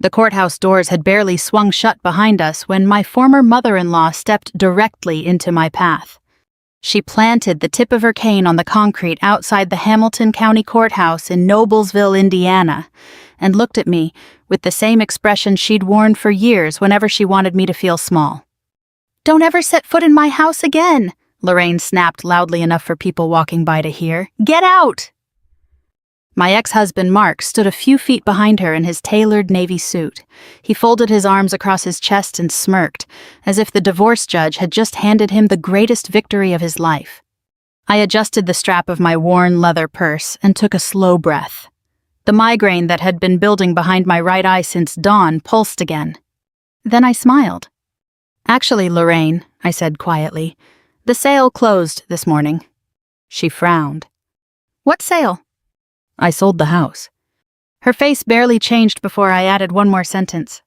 The courthouse doors had barely swung shut behind us when my former mother-in-law stepped directly into my path. She planted the tip of her cane on the concrete outside the Hamilton County Courthouse in Noblesville, Indiana, and looked at me with the same expression she'd worn for years whenever she wanted me to feel small. "Don't ever set foot in my house again," Lorraine snapped loudly enough for people walking by to hear. "Get out!" My ex-husband Mark stood a few feet behind her in his tailored navy suit. He folded his arms across his chest and smirked, as if the divorce judge had just handed him the greatest victory of his life. I adjusted the strap of my worn leather purse and took a slow breath. The migraine that had been building behind my right eye since dawn pulsed again. Then I smiled. "Actually, Lorraine," I said quietly, "the sale closed this morning." She frowned. "What sale?" "I sold the house." Her face barely changed before I added one more sentence.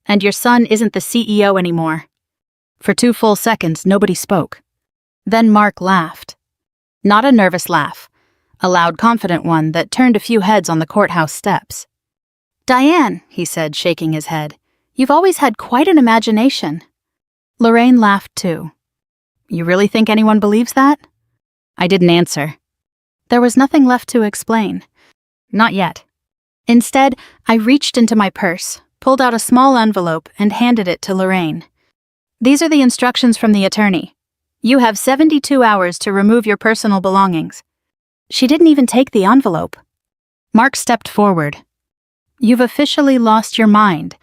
"And your son isn't the CEO anymore." For 2 full seconds, nobody spoke. Then Mark laughed. Not a nervous laugh, a loud, confident one that turned a few heads on the courthouse steps. "Diane," he said, shaking his head, "you've always had quite an imagination." Lorraine laughed too. "You really think anyone believes that?" I didn't answer. There was nothing left to explain. Not yet. Instead, I reached into my purse, pulled out a small envelope, and handed it to Lorraine. "These are the instructions from the attorney. You have 72 hours to remove your personal belongings." She didn't even take the envelope. Mark stepped forward. "You've officially lost your mind."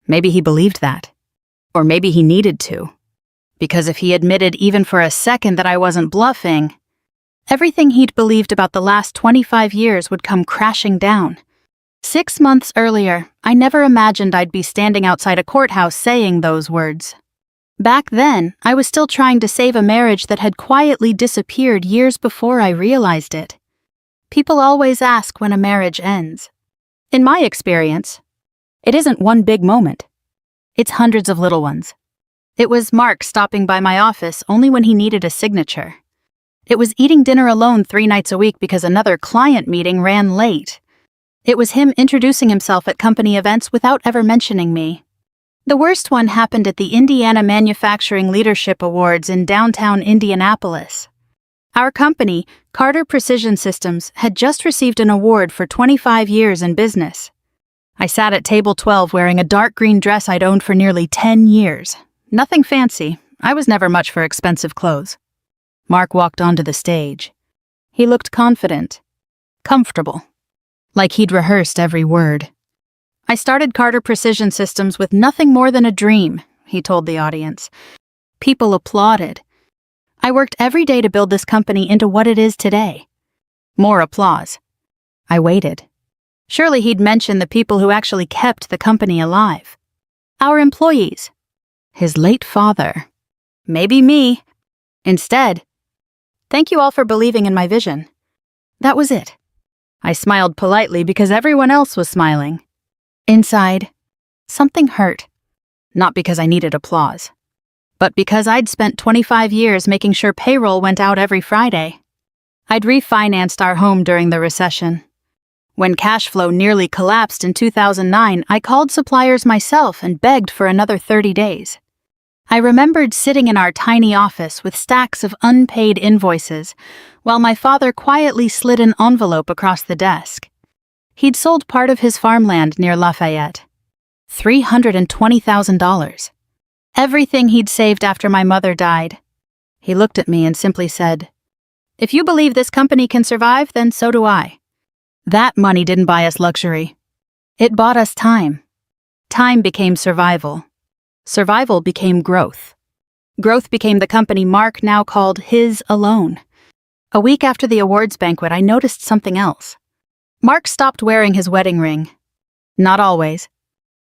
Maybe he believed that. Or maybe he needed to. Because if he admitted even for a second that I wasn't bluffing, everything he'd believed about the last 25 years would come crashing down. 6 months earlier, I never imagined I'd be standing outside a courthouse saying those words. Back then, I was still trying to save a marriage that had quietly disappeared years before I realized it. People always ask when a marriage ends. In my experience, it isn't one big moment. It's hundreds of little ones. It was Mark stopping by my office only when he needed a signature. It was eating dinner alone 3 nights a week because another client meeting ran late. It was him introducing himself at company events without ever mentioning me. The worst one happened at the Indiana Manufacturing Leadership Awards in downtown Indianapolis. Our company, Carter Precision Systems, had just received an award for 25 years in business. I sat at table 12 wearing a dark green dress I'd owned for nearly 10 years. Nothing fancy. I was never much for expensive clothes. Mark walked onto the stage. He looked confident, comfortable, like he'd rehearsed every word. "I started Carter Precision Systems with nothing more than a dream," he told the audience. People applauded. "I worked every day to build this company into what it is today." More applause. I waited. Surely he'd mention the people who actually kept the company alive. Our employees. His late father. Maybe me. Instead, "Thank you all for believing in my vision." That was it. I smiled politely because everyone else was smiling. Inside, something hurt. Not because I needed applause, but because I'd spent 25 years making sure payroll went out every Friday. I'd refinanced our home during the recession. When cash flow nearly collapsed in 2009, I called suppliers myself and begged for another 30 days. I remembered sitting in our tiny office with stacks of unpaid invoices, while my father quietly slid an envelope across the desk. He'd sold part of his farmland near Lafayette. $320,000. Everything he'd saved after my mother died. He looked at me and simply said, "If you believe this company can survive, then so do I." That money didn't buy us luxury. It bought us time. Time became survival. Survival became growth. Growth became the company Mark now called his alone. A week after the awards banquet, I noticed something else. Mark stopped wearing his wedding ring. Not always.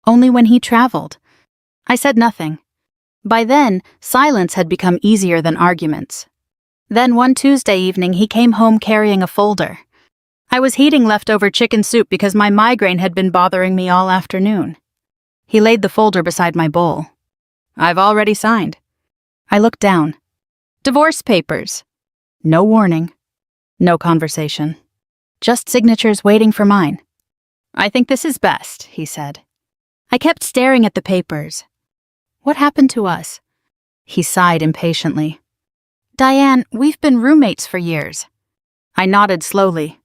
Only when he traveled. I said nothing. By then, silence had become easier than arguments. Then one Tuesday evening, he came home carrying a folder. I was heating leftover chicken soup because my migraine had been bothering me all afternoon. He laid the folder beside my bowl. "I've already signed." I looked down. Divorce papers. No warning. No conversation. Just signatures waiting for mine. "I think this is best," he said. I kept staring at the papers. What happened to us? He sighed impatiently. Diane, we've been roommates for years. I nodded slowly.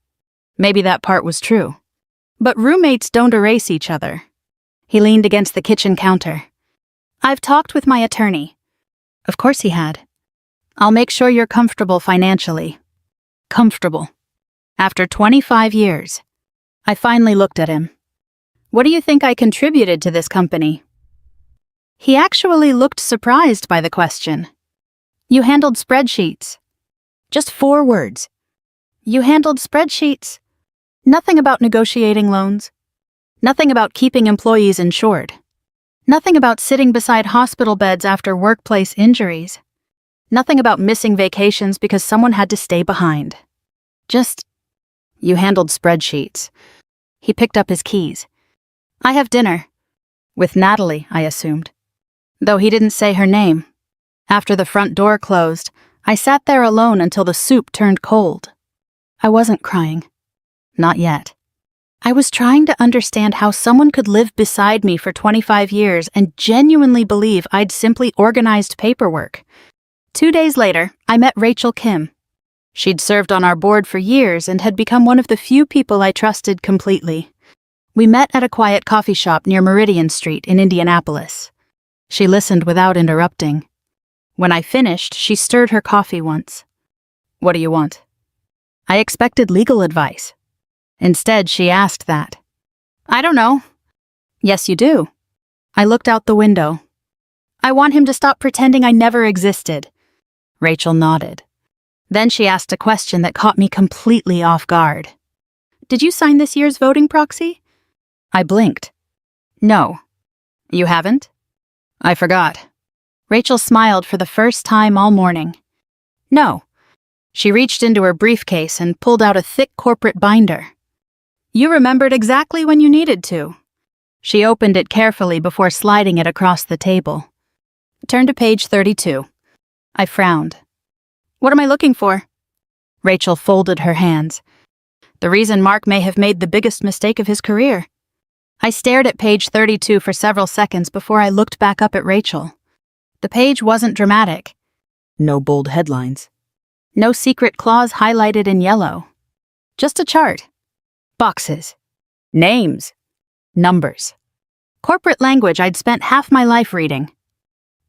Maybe that part was true. But roommates don't erase each other. He leaned against the kitchen counter. I've talked with my attorney. Of course he had. I'll make sure you're comfortable financially. Comfortable. After 25 years. I finally looked at him. What do you think I contributed to this company? He actually looked surprised by the question. You handled spreadsheets. Just 4 words. You handled spreadsheets. Nothing about negotiating loans. Nothing about keeping employees insured. Nothing about sitting beside hospital beds after workplace injuries. Nothing about missing vacations because someone had to stay behind. Just, you handled spreadsheets. He picked up his keys. I have dinner. With Natalie, I assumed. Though he didn't say her name. After the front door closed, I sat there alone until the soup turned cold. I wasn't crying. Not yet. I was trying to understand how someone could live beside me for 25 years and genuinely believe I'd simply organized paperwork. 2 days later, I met Rachel Kim. She'd served on our board for years and had become one of the few people I trusted completely. We met at a quiet coffee shop near Meridian Street in Indianapolis. She listened without interrupting. When I finished, she stirred her coffee once. What do you want? I expected legal advice. Instead, she asked that. I don't know. Yes, you do. I looked out the window. I want him to stop pretending I never existed. Rachel nodded. Then she asked a question that caught me completely off guard. Did you sign this year's voting proxy? I blinked. No. You haven't? I forgot. Rachel smiled for the first time all morning. No. She reached into her briefcase and pulled out a thick corporate binder. You remembered exactly when you needed to. She opened it carefully before sliding it across the table. Turn to page 32. I frowned. What am I looking for? Rachel folded her hands. The reason Mark may have made the biggest mistake of his career. I stared at page 32 for several seconds before I looked back up at Rachel. The page wasn't dramatic. No bold headlines. No secret clause highlighted in yellow. Just a chart. Boxes. Names. Numbers. Corporate language I'd spent half my life reading.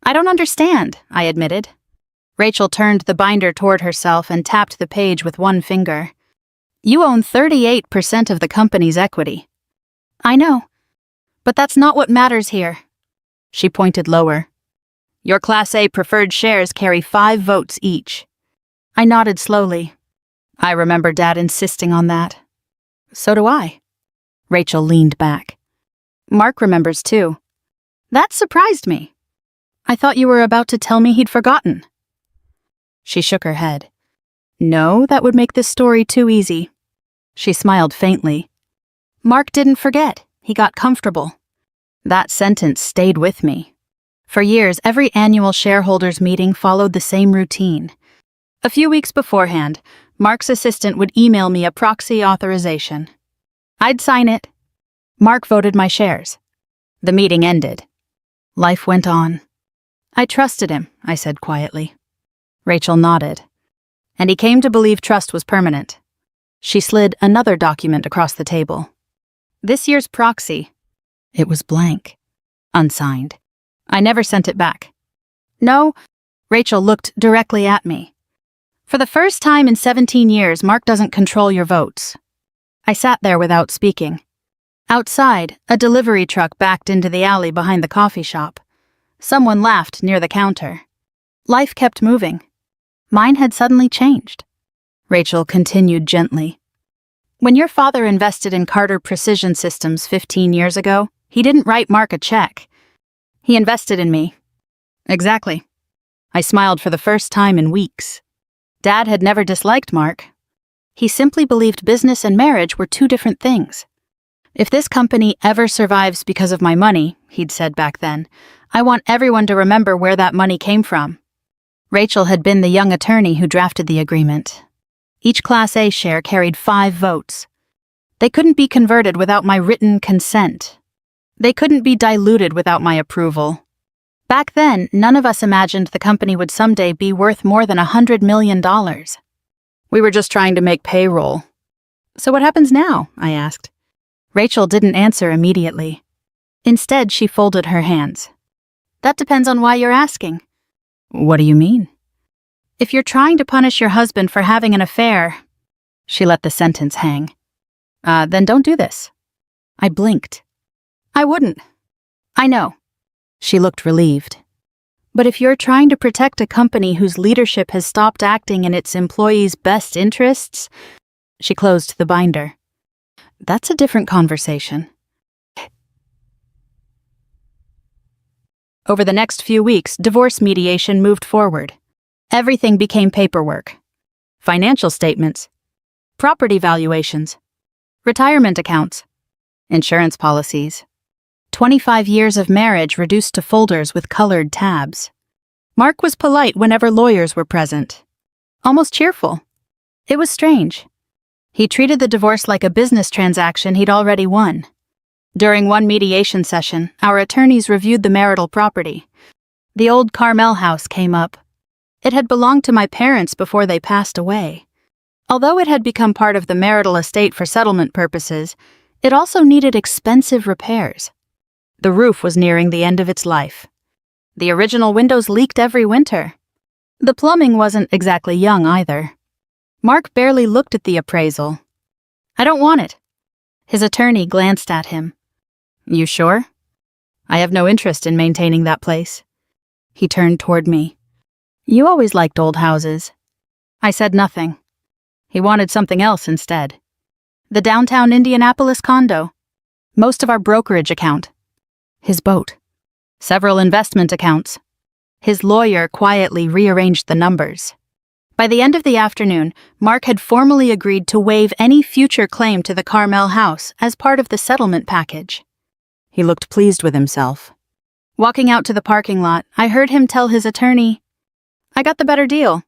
I don't understand, I admitted. Rachel turned the binder toward herself and tapped the page with one finger. You own 38% of the company's equity. I know. But that's not what matters here. She pointed lower. Your Class A preferred shares carry 5 votes each. I nodded slowly. I remember Dad insisting on that. So do I. Rachel leaned back. Mark remembers too. That surprised me. I thought you were about to tell me he'd forgotten. She shook her head. No, that would make this story too easy. She smiled faintly. Mark didn't forget. He got comfortable. That sentence stayed with me. For years, every annual shareholders meeting followed the same routine. A few weeks beforehand, Mark's assistant would email me a proxy authorization. I'd sign it. Mark voted my shares. The meeting ended. Life went on. I trusted him, I said quietly. Rachel nodded. And he came to believe trust was permanent. She slid another document across the table. This year's proxy. It was blank. Unsigned. I never sent it back. No, Rachel looked directly at me. For the first time in 17 years, Mark doesn't control your votes. I sat there without speaking. Outside, a delivery truck backed into the alley behind the coffee shop. Someone laughed near the counter. Life kept moving. Mine had suddenly changed. Rachel continued gently. When your father invested in Carter Precision Systems 15 years ago, he didn't write Mark a check. He invested in me. Exactly. I smiled for the first time in weeks. Dad had never disliked Mark. He simply believed business and marriage were 2 different things. If this company ever survives because of my money, he'd said back then, I want everyone to remember where that money came from. Rachel had been the young attorney who drafted the agreement. Each Class A share carried 5 votes. They couldn't be converted without my written consent. They couldn't be diluted without my approval. Back then, none of us imagined the company would someday be worth more than $100 million. We were just trying to make payroll. So what happens now? I asked. Rachel didn't answer immediately. Instead, she folded her hands. That depends on why you're asking. What do you mean? If you're trying to punish your husband for having an affair, she let the sentence hang. Then don't do this. I blinked. I wouldn't. I know. She looked relieved. But if you're trying to protect a company whose leadership has stopped acting in its employees' best interests, she closed the binder. That's a different conversation. Over the next few weeks, divorce mediation moved forward. Everything became paperwork. Financial statements, property valuations, retirement accounts, insurance policies. 25 years of marriage reduced to folders with colored tabs. Mark was polite whenever lawyers were present. Almost cheerful. It was strange. He treated the divorce like a business transaction he'd already won. During one mediation session, our attorneys reviewed the marital property. The old Carmel house came up. It had belonged to my parents before they passed away. Although it had become part of the marital estate for settlement purposes, it also needed expensive repairs. The roof was nearing the end of its life. The original windows leaked every winter. The plumbing wasn't exactly young either. Mark barely looked at the appraisal. I don't want it. His attorney glanced at him. You sure? I have no interest in maintaining that place. He turned toward me. You always liked old houses. I said nothing. He wanted something else instead. The downtown Indianapolis condo. Most of our brokerage account. His boat. Several investment accounts. His lawyer quietly rearranged the numbers. By the end of the afternoon, Mark had formally agreed to waive any future claim to the Carmel house as part of the settlement package. He looked pleased with himself. Walking out to the parking lot, I heard him tell his attorney, I got the better deal.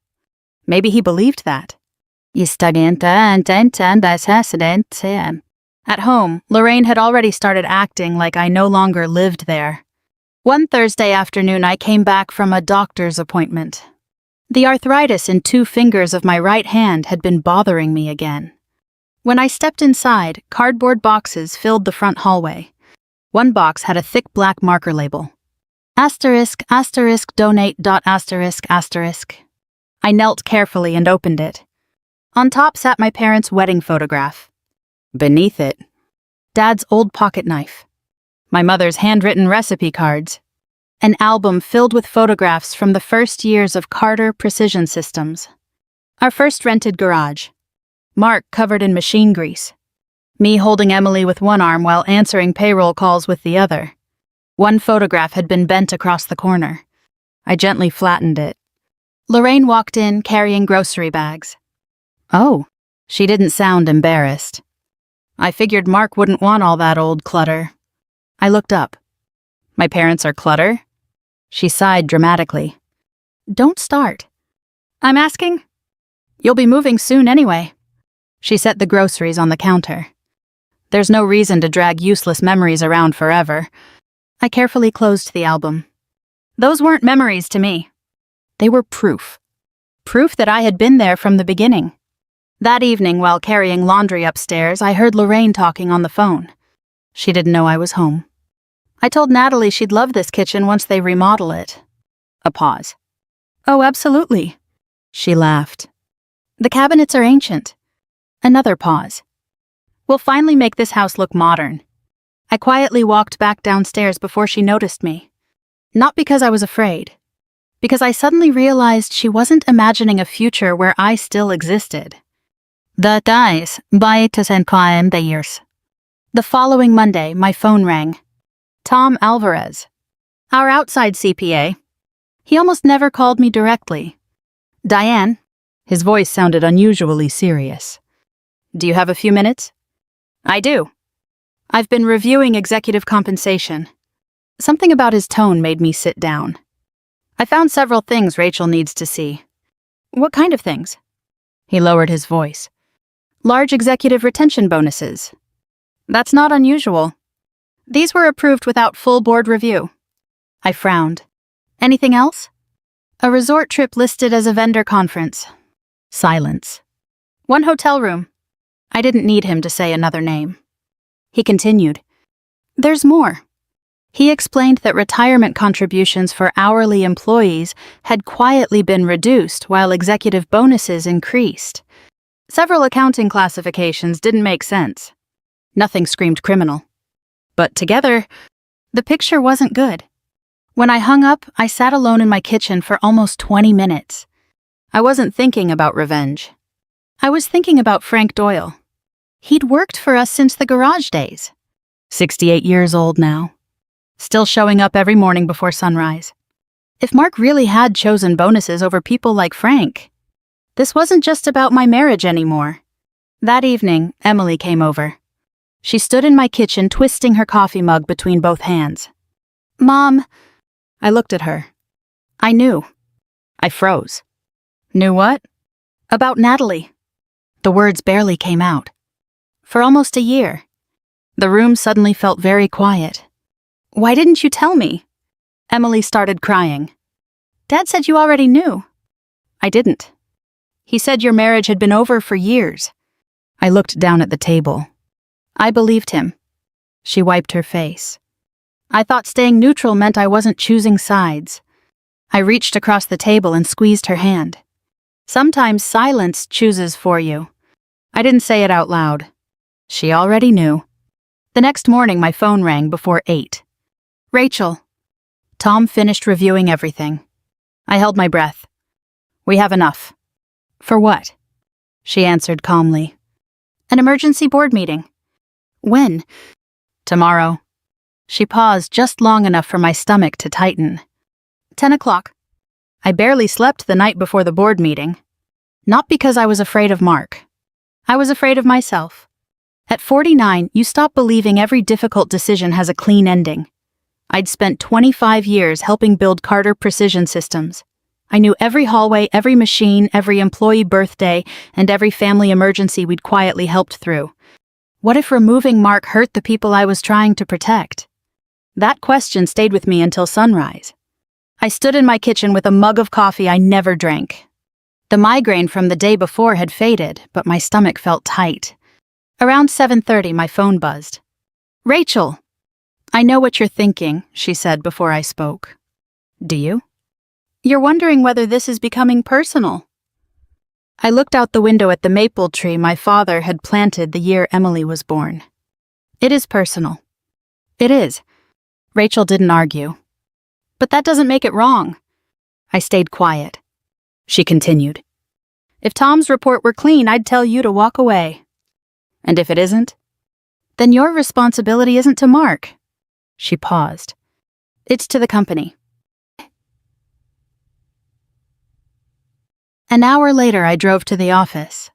Maybe he believed that. At home, Lorraine had already started acting like I no longer lived there. One Thursday afternoon, I came back from a doctor's appointment. The arthritis in 2 fingers of my right hand had been bothering me again. When I stepped inside, cardboard boxes filled the front hallway. One box had a thick black marker label. **donate.***. I knelt carefully and opened it. On top sat my parents' wedding photograph. Beneath it, Dad's old pocket knife. My mother's handwritten recipe cards. An album filled with photographs from the first years of Carter Precision Systems. Our first rented garage. Mark covered in machine grease. Me holding Emily with one arm while answering payroll calls with the other. One photograph had been bent across the corner. I gently flattened it. Lorraine walked in carrying grocery bags. Oh, she didn't sound embarrassed. I figured Mark wouldn't want all that old clutter. I looked up. My parents are clutter? She sighed dramatically. Don't start. I'm asking? You'll be moving soon anyway. She set the groceries on the counter. There's no reason to drag useless memories around forever. I carefully closed the album. Those weren't memories to me. They were proof. Proof that I had been there from the beginning. That evening, while carrying laundry upstairs, I heard Lorraine talking on the phone. She didn't know I was home. I told Natalie she'd love this kitchen once they remodel it. A pause. Oh, absolutely. She laughed. The cabinets are ancient. Another pause. We'll finally make this house look modern. I quietly walked back downstairs before she noticed me. Not because I was afraid. Because I suddenly realized she wasn't imagining a future where I still existed. The following Monday, my phone rang. Tom Alvarez. Our outside CPA. He almost never called me directly. Diane. His voice sounded unusually serious. Do you have a few minutes? I do. I've been reviewing executive compensation. Something about his tone made me sit down. I found several things Rachel needs to see. What kind of things? He lowered his voice. Large executive retention bonuses. That's not unusual. These were approved without full board review. I frowned. Anything else? A resort trip listed as a vendor conference. Silence. One hotel room. I didn't need him to say another name. He continued. There's more. He explained that retirement contributions for hourly employees had quietly been reduced while executive bonuses increased. Several accounting classifications didn't make sense. Nothing screamed criminal. But together, the picture wasn't good. When I hung up, I sat alone in my kitchen for almost 20 minutes. I wasn't thinking about revenge. I was thinking about Frank Doyle. He'd worked for us since the garage days. 68 years old now. Still showing up every morning before sunrise. If Mark really had chosen bonuses over people like Frank, this wasn't just about my marriage anymore. That evening, Emily came over. She stood in my kitchen, twisting her coffee mug between both hands. Mom, I looked at her. I knew. I froze. Knew what? About Natalie. The words barely came out. For almost a year. The room suddenly felt very quiet. Why didn't you tell me? Emily started crying. Dad said you already knew. I didn't. He said your marriage had been over for years. I looked down at the table. I believed him. She wiped her face. I thought staying neutral meant I wasn't choosing sides. I reached across the table and squeezed her hand. Sometimes silence chooses for you. I didn't say it out loud. She already knew. The next morning, my phone rang before 8. Rachel. Tom finished reviewing everything. I held my breath. We have enough. For what? She answered calmly. An emergency board meeting. When? Tomorrow. She paused just long enough for my stomach to tighten. 10 o'clock. I barely slept the night before the board meeting. Not because I was afraid of Mark. I was afraid of myself. At 49, you stop believing every difficult decision has a clean ending. I'd spent 25 years helping build Carter Precision Systems. I knew every hallway, every machine, every employee birthday, and every family emergency we'd quietly helped through. What if removing Mark hurt the people I was trying to protect? That question stayed with me until sunrise. I stood in my kitchen with a mug of coffee I never drank. The migraine from the day before had faded, but my stomach felt tight. Around 7:30, my phone buzzed. Rachel! I know what you're thinking, she said before I spoke. Do you? You're wondering whether this is becoming personal. I looked out the window at the maple tree my father had planted the year Emily was born. It is personal. It is. Rachel didn't argue. But that doesn't make it wrong. I stayed quiet. She continued. If Tom's report were clean, I'd tell you to walk away. And if it isn't? Then your responsibility isn't to Mark. She paused. It's to the company. An hour later, I drove to the office.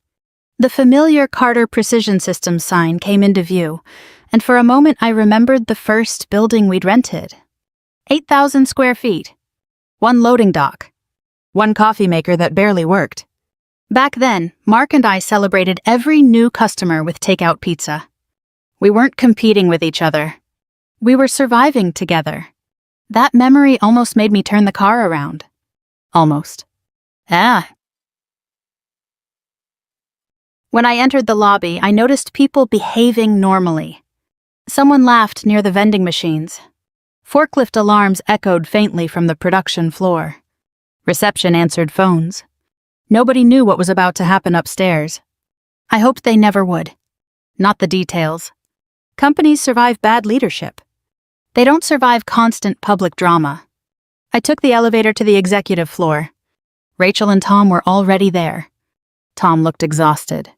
The familiar Carter Precision Systems sign came into view, and for a moment I remembered the first building we'd rented. 8,000 square feet. One loading dock. One coffee maker that barely worked. Back then, Mark and I celebrated every new customer with takeout pizza. We weren't competing with each other. We were surviving together. That memory almost made me turn the car around. Almost. When I entered the lobby, I noticed people behaving normally. Someone laughed near the vending machines. Forklift alarms echoed faintly from the production floor. Reception answered phones. Nobody knew what was about to happen upstairs. I hoped they never would. Not the details. Companies survive bad leadership. They don't survive constant public drama. I took the elevator to the executive floor. Rachel and Tom were already there. Tom looked exhausted.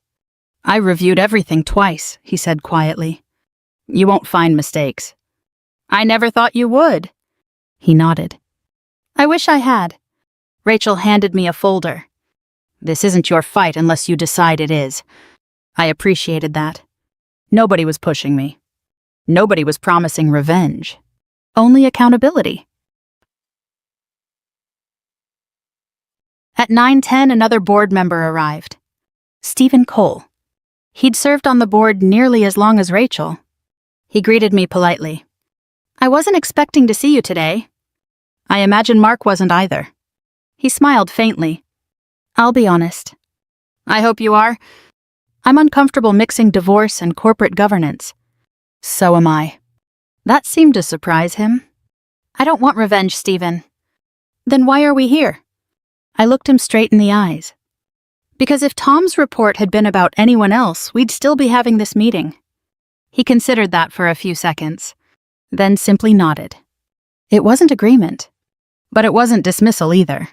I reviewed everything twice, he said quietly. You won't find mistakes. I never thought you would. He nodded. I wish I had. Rachel handed me a folder. This isn't your fight unless you decide it is. I appreciated that. Nobody was pushing me. Nobody was promising revenge. Only accountability. At 9:10, another board member arrived. Stephen Cole. He'd served on the board nearly as long as Rachel. He greeted me politely. I wasn't expecting to see you today. I imagine Mark wasn't either. He smiled faintly. I'll be honest. I hope you are. I'm uncomfortable mixing divorce and corporate governance. So am I. That seemed to surprise him. I don't want revenge, Stephen. Then why are we here? I looked him straight in the eyes. Because if Tom's report had been about anyone else, we'd still be having this meeting. He considered that for a few seconds, then simply nodded. It wasn't agreement, but it wasn't dismissal either.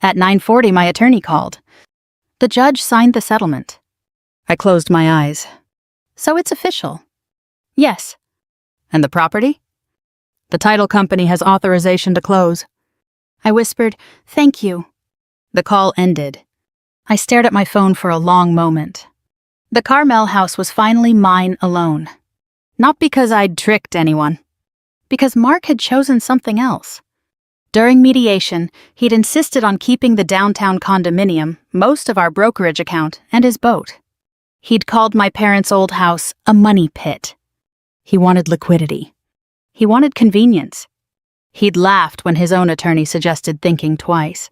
At 9:40, my attorney called. The judge signed the settlement. I closed my eyes. So it's official. Yes. And the property? The title company has authorization to close. I whispered, thank you. The call ended. I stared at my phone for a long moment. The Carmel house was finally mine alone. Not because I'd tricked anyone. Because Mark had chosen something else. During mediation, he'd insisted on keeping the downtown condominium, most of our brokerage account, and his boat. He'd called my parents' old house a money pit. He wanted liquidity. He wanted convenience. He'd laughed when his own attorney suggested thinking twice.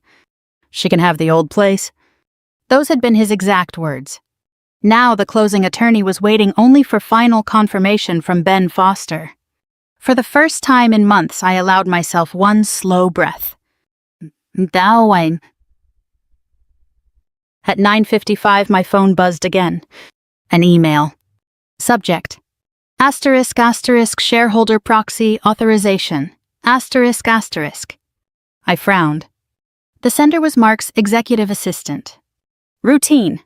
She can have the old place. Those had been his exact words. Now the closing attorney was waiting only for final confirmation from Ben Foster. For the first time in months, I allowed myself one slow breath. At 9:55, my phone buzzed again. An email. Subject: *** shareholder proxy authorization. ***. I frowned. The sender was Mark's executive assistant. Routine.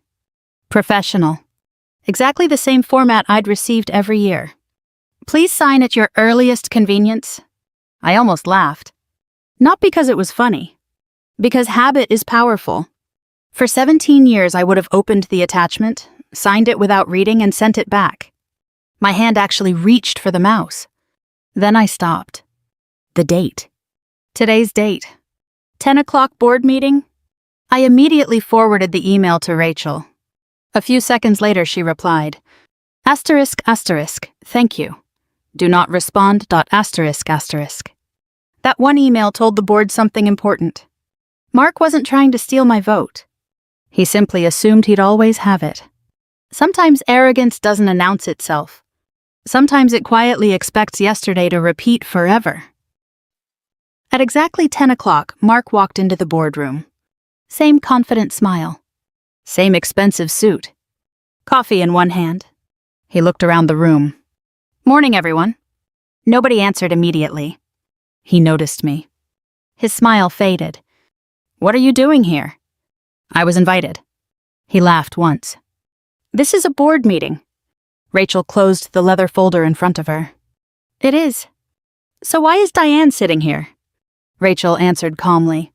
Professional. Exactly the same format I'd received every year. Please sign at your earliest convenience. I almost laughed. Not because it was funny. Because habit is powerful. For 17 years I would have opened the attachment, signed it without reading, and sent it back. My hand actually reached for the mouse. Then I stopped. The date. Today's date. 10 o'clock board meeting? I immediately forwarded the email to Rachel. A few seconds later she replied, ***, thank you. Do not respond. That one email told the board something important. Mark wasn't trying to steal my vote. He simply assumed he'd always have it. Sometimes arrogance doesn't announce itself. Sometimes it quietly expects yesterday to repeat forever. At exactly 10 o'clock, Mark walked into the boardroom. Same confident smile. Same expensive suit. Coffee in one hand. He looked around the room. Morning, everyone. Nobody answered immediately. He noticed me. His smile faded. What are you doing here? I was invited. He laughed once. This is a board meeting. Rachel closed the leather folder in front of her. It is. So why is Diane sitting here? Rachel answered calmly.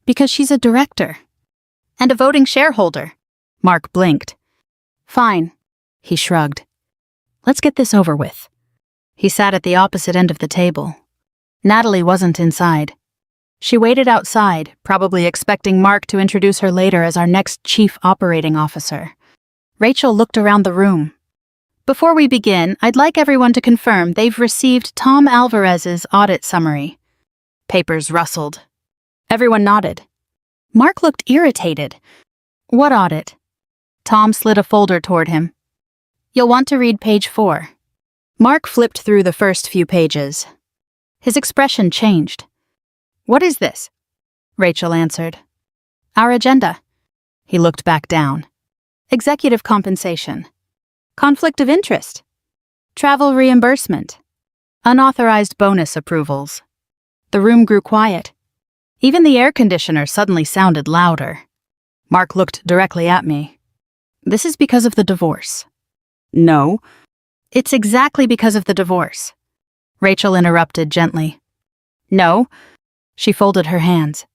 Because she's a director. And a voting shareholder. Mark blinked. Fine. He shrugged. Let's get this over with. He sat at the opposite end of the table. Natalie wasn't inside. She waited outside, probably expecting Mark to introduce her later as our next chief operating officer. Rachel looked around the room. Before we begin, I'd like everyone to confirm they've received Tom Alvarez's audit summary. Papers rustled. Everyone nodded. Mark looked irritated. What audit? Tom slid a folder toward him. You'll want to read page 4. Mark flipped through the first few pages. His expression changed. What is this? Rachel answered. Our agenda. He looked back down. Executive compensation. Conflict of interest. Travel reimbursement. Unauthorized bonus approvals. The room grew quiet. Even the air conditioner suddenly sounded louder. Mark looked directly at me. This is because of the divorce. No. It's exactly because of the divorce. Rachel interrupted gently. No. She folded her hands.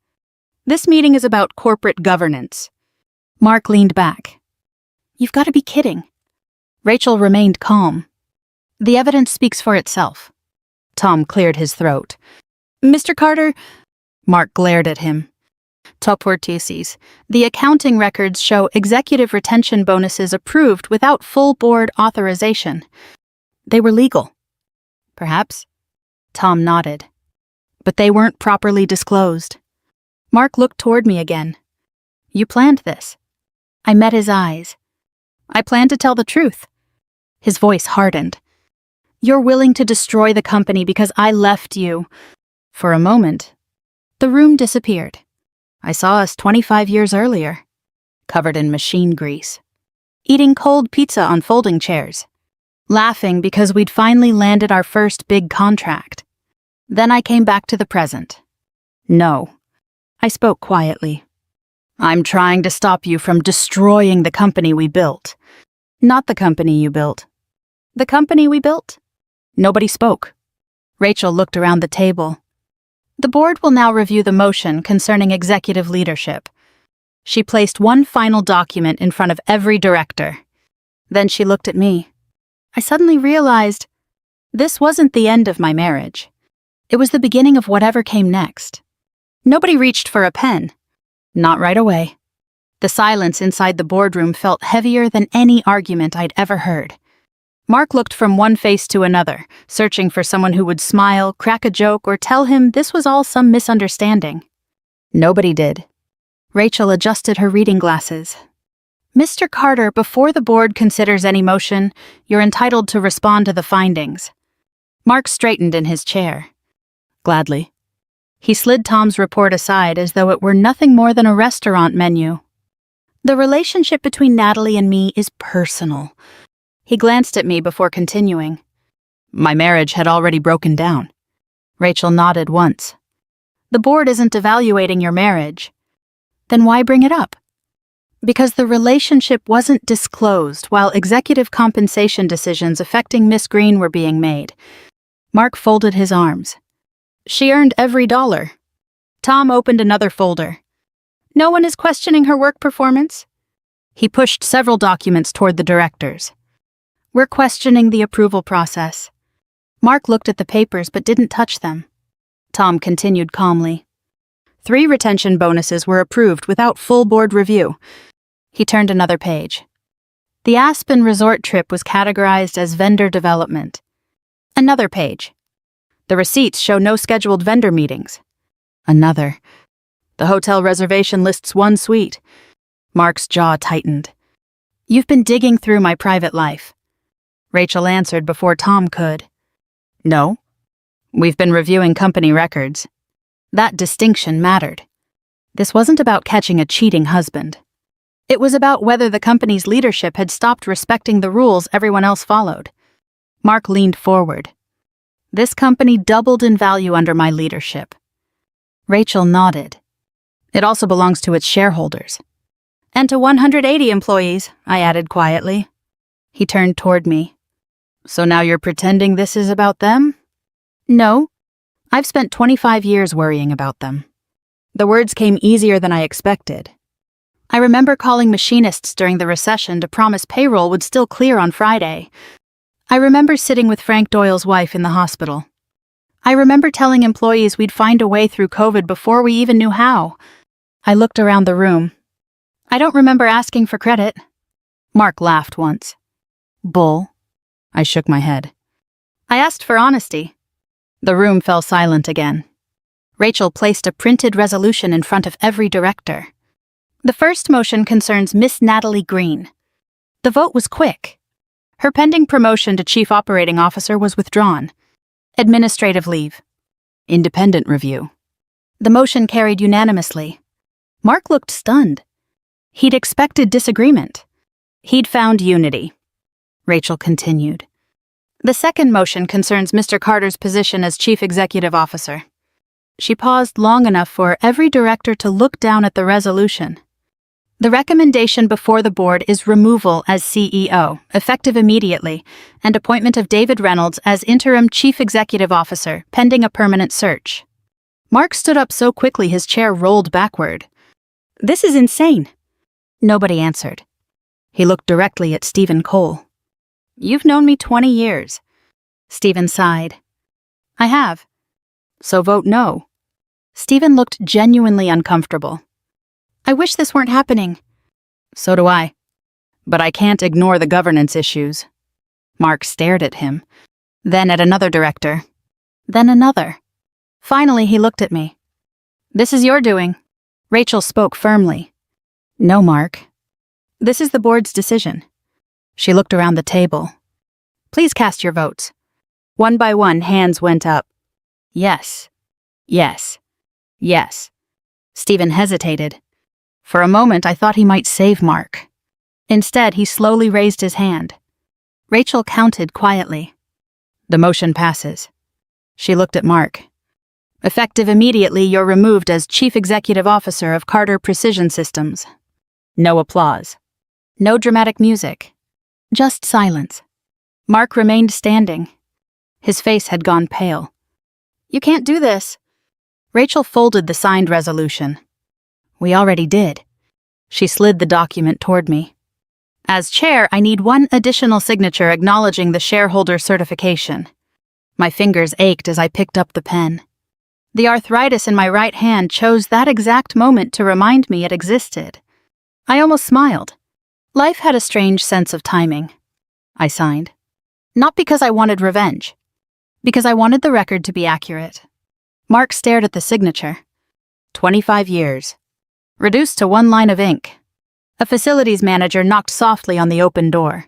This meeting is about corporate governance. Mark leaned back. You've got to be kidding. Rachel remained calm. The evidence speaks for itself. Tom cleared his throat. Mr. Carter. Mark glared at him. Top vortices. The accounting records show executive retention bonuses approved without full board authorization. They were legal. Perhaps. Tom nodded. But they weren't properly disclosed. Mark looked toward me again. You planned this. I met his eyes. I planned to tell the truth. His voice hardened. You're willing to destroy the company because I left you. For a moment, the room disappeared. I saw us 25 years earlier, covered in machine grease, eating cold pizza on folding chairs, laughing because we'd finally landed our first big contract. Then I came back to the present. No, I spoke quietly. I'm trying to stop you from destroying the company we built. Not the company you built. The company we built? Nobody spoke. Rachel looked around the table. The board will now review the motion concerning executive leadership. She placed one final document in front of every director. Then she looked at me. I suddenly realized this wasn't the end of my marriage. It was the beginning of whatever came next. Nobody reached for a pen. Not right away. The silence inside the boardroom felt heavier than any argument I'd ever heard. Mark looked from one face to another, searching for someone who would smile, crack a joke, or tell him this was all some misunderstanding. Nobody did. Rachel adjusted her reading glasses. Mr. Carter, before the board considers any motion, you're entitled to respond to the findings. Mark straightened in his chair. Gladly. He slid Tom's report aside as though it were nothing more than a restaurant menu. The relationship between Natalie and me is personal. He glanced at me before continuing. My marriage had already broken down. Rachel nodded once. The board isn't evaluating your marriage. Then why bring it up? Because the relationship wasn't disclosed while executive compensation decisions affecting Miss Green were being made. Mark folded his arms. She earned every dollar. Tom opened another folder. No one is questioning her work performance. He pushed several documents toward the directors. We're questioning the approval process. Mark looked at the papers but didn't touch them. Tom continued calmly. 3 retention bonuses were approved without full board review. He turned another page. The Aspen resort trip was categorized as vendor development. Another page. The receipts show no scheduled vendor meetings. Another. The hotel reservation lists 1 suite. Mark's jaw tightened. You've been digging through my private life. Rachel answered before Tom could. No. We've been reviewing company records. That distinction mattered. This wasn't about catching a cheating husband. It was about whether the company's leadership had stopped respecting the rules everyone else followed. Mark leaned forward. This company doubled in value under my leadership. Rachel nodded. It also belongs to its shareholders. And to 180 employees, I added quietly. He turned toward me. So now you're pretending this is about them? No. I've spent 25 years worrying about them. The words came easier than I expected. I remember calling machinists during the recession to promise payroll would still clear on Friday. I remember sitting with Frank Doyle's wife in the hospital. I remember telling employees we'd find a way through COVID before we even knew how. I looked around the room. I don't remember asking for credit. Mark laughed once. Bull. I shook my head. I asked for honesty. The room fell silent again. Rachel placed a printed resolution in front of every director. The first motion concerns Miss Natalie Green. The vote was quick. Her pending promotion to Chief Operating Officer was withdrawn. Administrative leave. Independent review. The motion carried unanimously. Mark looked stunned. He'd expected disagreement. He'd found unity. Rachel continued. The second motion concerns Mr. Carter's position as Chief Executive Officer. She paused long enough for every director to look down at the resolution. The recommendation before the board is removal as CEO, effective immediately, and appointment of David Reynolds as Interim Chief Executive Officer, pending a permanent search. Mark stood up so quickly his chair rolled backward. This is insane. Nobody answered. He looked directly at Stephen Cole. You've known me 20 years. Stephen sighed. I have. So vote no. Stephen looked genuinely uncomfortable. I wish this weren't happening. So do I. But I can't ignore the governance issues. Mark stared at him, then at another director, then another. Finally, he looked at me. This is your doing. Rachel spoke firmly. No, Mark. This is the board's decision. She looked around the table. Please cast your votes. One by one, hands went up. Yes. Yes. Yes. Stephen hesitated. For a moment, I thought he might save Mark. Instead, he slowly raised his hand. Rachel counted quietly. The motion passes. She looked at Mark. Effective immediately, you're removed as Chief Executive Officer of Carter Precision Systems. No applause. No dramatic music. Just silence. Mark remained standing. His face had gone pale. You can't do this. Rachel folded the signed resolution. We already did. She slid the document toward me. As chair, I need one additional signature acknowledging the shareholder certification. My fingers ached as I picked up the pen. The arthritis in my right hand chose that exact moment to remind me it existed. I almost smiled. Life had a strange sense of timing. I signed. Not because I wanted revenge. Because I wanted the record to be accurate. Mark stared at the signature. 25 years. Reduced to one line of ink. A facilities manager knocked softly on the open door.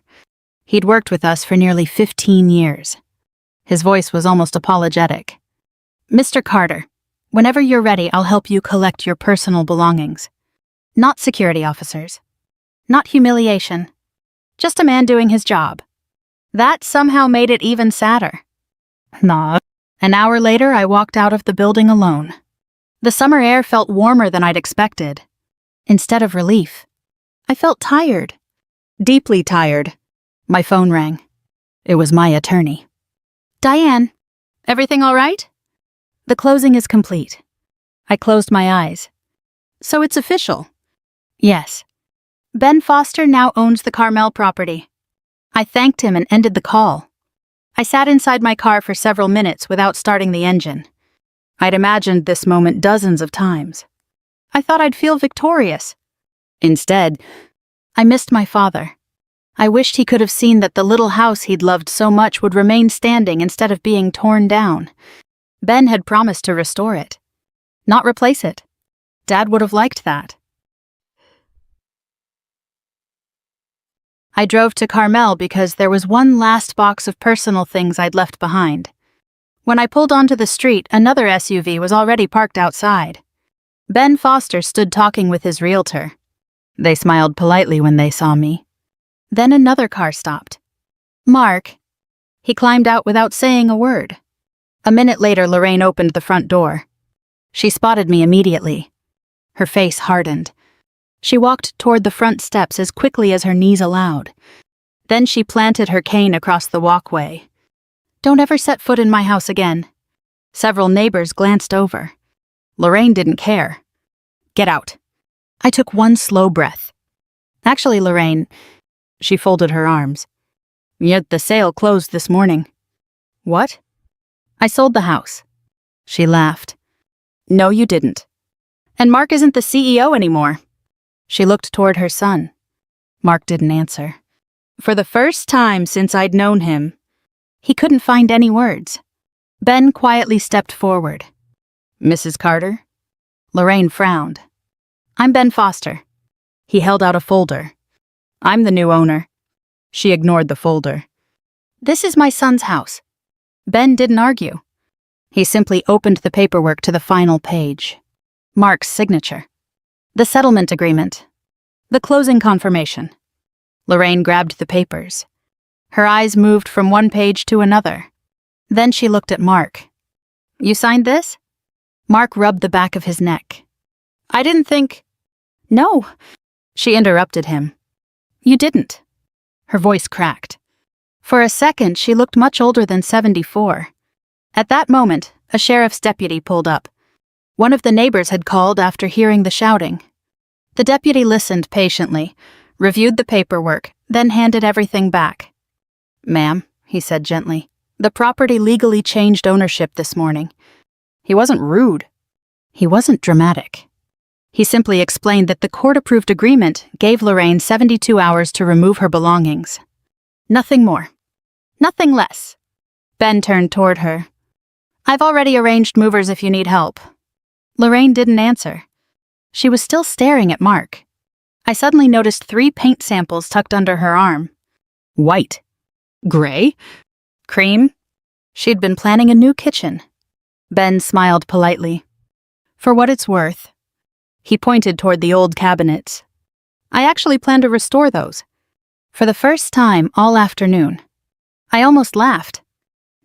He'd worked with us for nearly 15 years. His voice was almost apologetic. Mr. Carter, whenever you're ready, I'll help you collect your personal belongings. Not security officers. Not humiliation. Just a man doing his job. That somehow made it even sadder. Nah. An hour later, I walked out of the building alone. The summer air felt warmer than I'd expected. Instead of relief, I felt tired. Deeply tired. My phone rang. It was my attorney. Diane, everything all right? The closing is complete. I closed my eyes. So it's official. Yes. Ben Foster now owns the Carmel property. I thanked him and ended the call. I sat inside my car for several minutes without starting the engine. I'd imagined this moment dozens of times. I thought I'd feel victorious. Instead, I missed my father. I wished he could have seen that the little house he'd loved so much would remain standing instead of being torn down. Ben had promised to restore it, not replace it. Dad would have liked that. I drove to Carmel because there was one last box of personal things I'd left behind. When I pulled onto the street, another SUV was already parked outside. Ben Foster stood talking with his realtor. They smiled politely when they saw me. Then another car stopped. Mark. He climbed out without saying a word. A minute later, Lorraine opened the front door. She spotted me immediately. Her face hardened. She walked toward the front steps as quickly as her knees allowed. Then she planted her cane across the walkway. Don't ever set foot in my house again. Several neighbors glanced over. Lorraine didn't care. Get out. I took one slow breath. Actually, Lorraine, she folded her arms. Yet the sale closed this morning. What? I sold the house. She laughed. No, you didn't. And Mark isn't the CEO anymore. She looked toward her son. Mark didn't answer. For the first time since I'd known him, he couldn't find any words. Ben quietly stepped forward. Mrs. Carter? Lorraine frowned. I'm Ben Foster. He held out a folder. I'm the new owner. She ignored the folder. This is my son's house. Ben didn't argue. He simply opened the paperwork to the final page. Mark's signature. The settlement agreement. The closing confirmation. Lorraine grabbed the papers. Her eyes moved from one page to another. Then she looked at Mark. You signed this? Mark rubbed the back of his neck. I didn't think... No. She interrupted him. You didn't. Her voice cracked. For a second, she looked much older than 74. At that moment, a sheriff's deputy pulled up. One of the neighbors had called after hearing the shouting. The deputy listened patiently, reviewed the paperwork, then handed everything back. Ma'am, he said gently, the property legally changed ownership this morning. He wasn't rude. He wasn't dramatic. He simply explained that the court-approved agreement gave Lorraine 72 hours to remove her belongings. Nothing more. Nothing less. Ben turned toward her. I've already arranged movers if you need help. Lorraine didn't answer. She was still staring at Mark. I suddenly noticed 3 paint samples tucked under her arm. White. Gray. Cream. She'd been planning a new kitchen. Ben smiled politely. For what it's worth. He pointed toward the old cabinets. I actually plan to restore those. For the first time all afternoon. I almost laughed.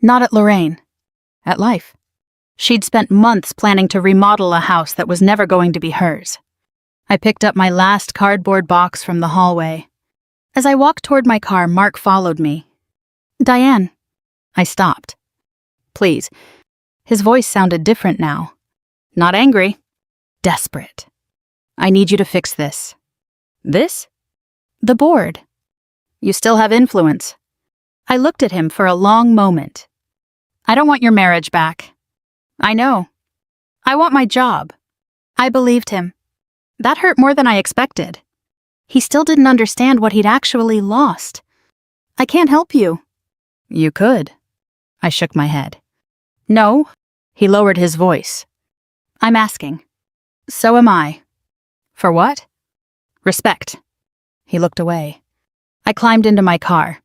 Not at Lorraine. At life. She'd spent months planning to remodel a house that was never going to be hers. I picked up my last cardboard box from the hallway. As I walked toward my car, Mark followed me. Diane. I stopped. Please. His voice sounded different now. Not angry. Desperate. I need you to fix this. This? The board. You still have influence. I looked at him for a long moment. I don't want your marriage back. I know. I want my job. I believed him. That hurt more than I expected. He still didn't understand what he'd actually lost. I can't help you. You could. I shook my head. No. He lowered his voice. I'm asking. So am I. For what? Respect. He looked away. I climbed into my car.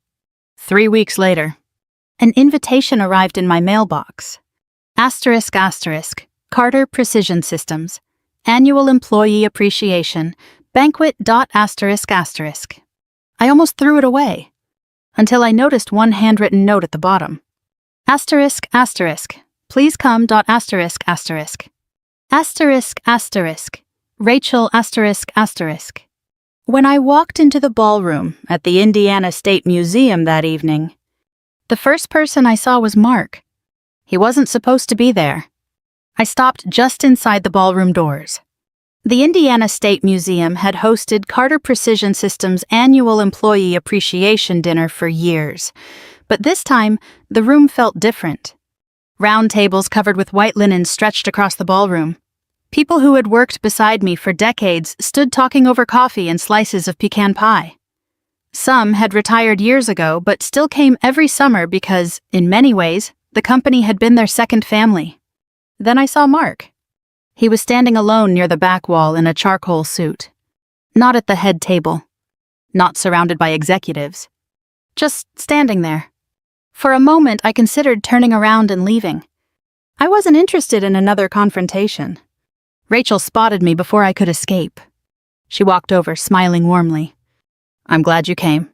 3 weeks later, an invitation arrived in my mailbox. Asterisk asterisk, Carter Precision Systems, Annual Employee Appreciation, banquet. Asterisk asterisk. I almost threw it away, until I noticed one handwritten note at the bottom. Asterisk asterisk, please come. Asterisk asterisk. Asterisk asterisk, Rachel asterisk asterisk. When I walked into the ballroom at the Indiana State Museum that evening, the first person I saw was Mark. He wasn't supposed to be there. I stopped just inside the ballroom doors. The Indiana State Museum had hosted Carter Precision Systems' annual employee appreciation dinner for years, but this time the room felt different. Round tables covered with white linen stretched across the ballroom. People who had worked beside me for decades stood talking over coffee and slices of pecan pie. Some had retired years ago but still came every summer because, in many ways, the company had been their second family. Then I saw Mark. He was standing alone near the back wall in a charcoal suit. Not at the head table. Not surrounded by executives. Just standing there. For a moment I considered turning around and leaving. I wasn't interested in another confrontation. Rachel spotted me before I could escape. She walked over, smiling warmly. I'm glad you came.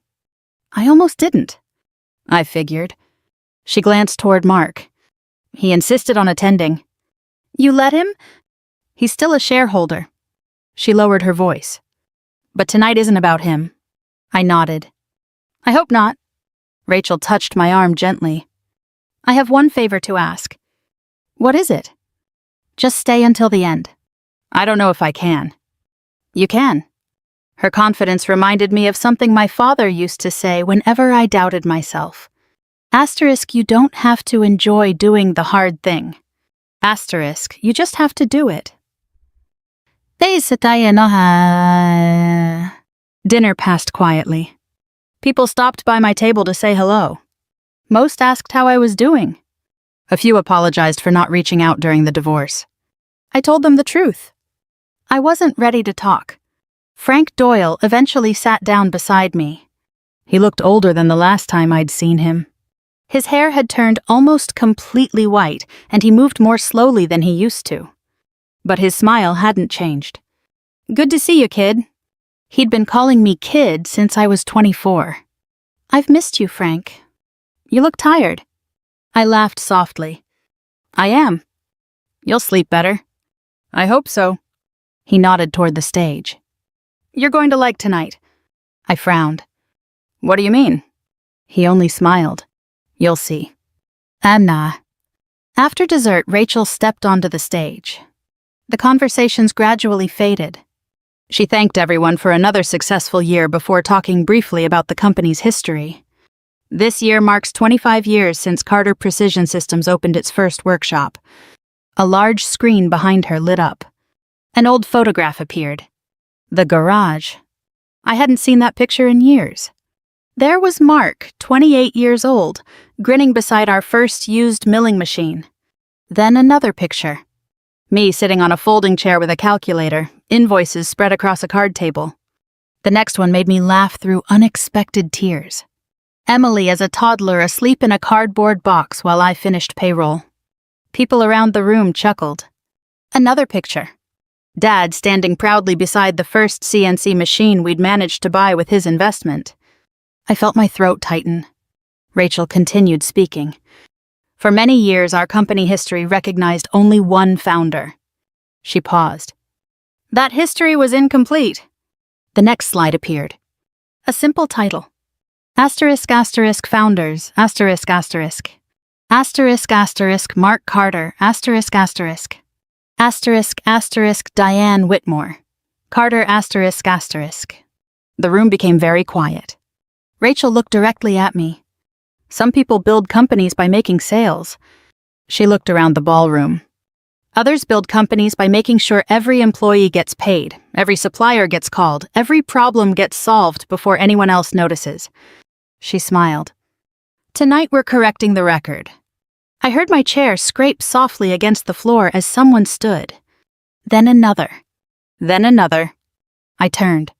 I almost didn't. I figured. She glanced toward Mark. He insisted on attending. You let him? He's still a shareholder. She lowered her voice. But tonight isn't about him. I nodded. I hope not. Rachel touched my arm gently. I have one favor to ask. What is it? Just stay until the end. I don't know if I can. You can. Her confidence reminded me of something my father used to say whenever I doubted myself. Asterisk, you don't have to enjoy doing the hard thing. Asterisk, you just have to do it. Dinner passed quietly. People stopped by my table to say hello. Most asked how I was doing. A few apologized for not reaching out during the divorce. I told them the truth. I wasn't ready to talk. Frank Doyle eventually sat down beside me. He looked older than the last time I'd seen him. His hair had turned almost completely white, and he moved more slowly than he used to. But his smile hadn't changed. Good to see you, kid. He'd been calling me kid since I was 24. I've missed you, Frank. You look tired. I laughed softly. I am. You'll sleep better. I hope so. He nodded toward the stage. You're going to like tonight. I frowned. What do you mean? He only smiled. You'll see. Nah. After dessert, Rachel stepped onto the stage. The conversations gradually faded. She thanked everyone for another successful year before talking briefly about the company's history. This year marks 25 years since Carter Precision Systems opened its first workshop. A large screen behind her lit up. An old photograph appeared. The garage. I hadn't seen that picture in years. There was Mark, 28 years old, grinning beside our first used milling machine. Then another picture. Me sitting on a folding chair with a calculator, invoices spread across a card table. The next one made me laugh through unexpected tears. Emily as a toddler asleep in a cardboard box while I finished payroll. People around the room chuckled. Another picture. Dad standing proudly beside the first CNC machine we'd managed to buy with his investment. I felt my throat tighten. Rachel continued speaking. For many years, our company history recognized only one founder. She paused. That history was incomplete. The next slide appeared. A simple title. Asterisk asterisk founders, asterisk asterisk. Asterisk asterisk Mark Carter, asterisk asterisk. Asterisk asterisk Diane Whitmore. Carter asterisk asterisk. The room became very quiet. Rachel looked directly at me. Some people build companies by making sales. She looked around the ballroom. Others build companies by making sure every employee gets paid, every supplier gets called, every problem gets solved before anyone else notices. She smiled. Tonight we're correcting the record. I heard my chair scrape softly against the floor as someone stood. Then another. Then another. I turned.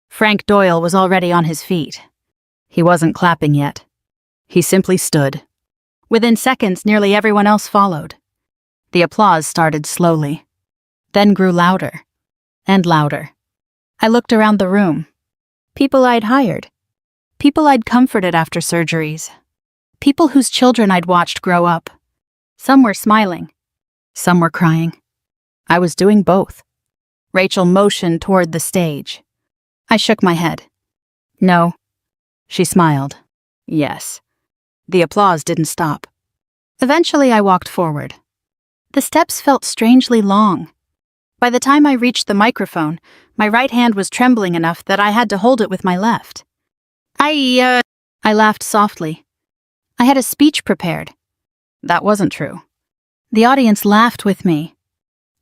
Frank Doyle was already on his feet. He wasn't clapping yet. He simply stood. Within seconds, nearly everyone else followed. The applause started slowly, then grew louder and louder. I looked around the room. People I'd hired. People I'd comforted after surgeries. People whose children I'd watched grow up. Some were smiling. Some were crying. I was doing both. Rachel motioned toward the stage. I shook my head. No. She smiled. Yes. The applause didn't stop. Eventually, I walked forward. The steps felt strangely long. By the time I reached the microphone, my right hand was trembling enough that I had to hold it with my left. I laughed softly. I had a speech prepared. That wasn't true. The audience laughed with me.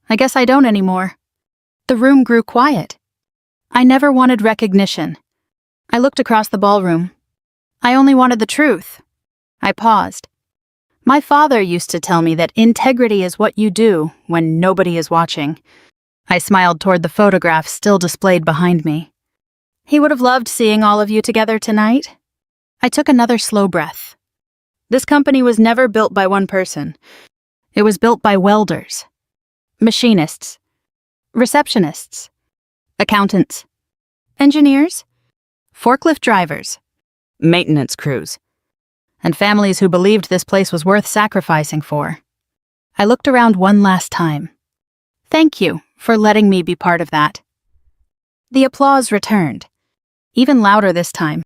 I guess I don't anymore. The room grew quiet. I never wanted recognition. I looked across the ballroom. I only wanted the truth. I paused. My father used to tell me that integrity is what you do when nobody is watching. I smiled toward the photograph still displayed behind me. He would have loved seeing all of you together tonight. I took another slow breath. This company was never built by one person. It was built by welders, machinists, receptionists, accountants, engineers, forklift drivers, maintenance crews, and families who believed this place was worth sacrificing for. I looked around one last time. Thank you for letting me be part of that. The applause returned, even louder this time.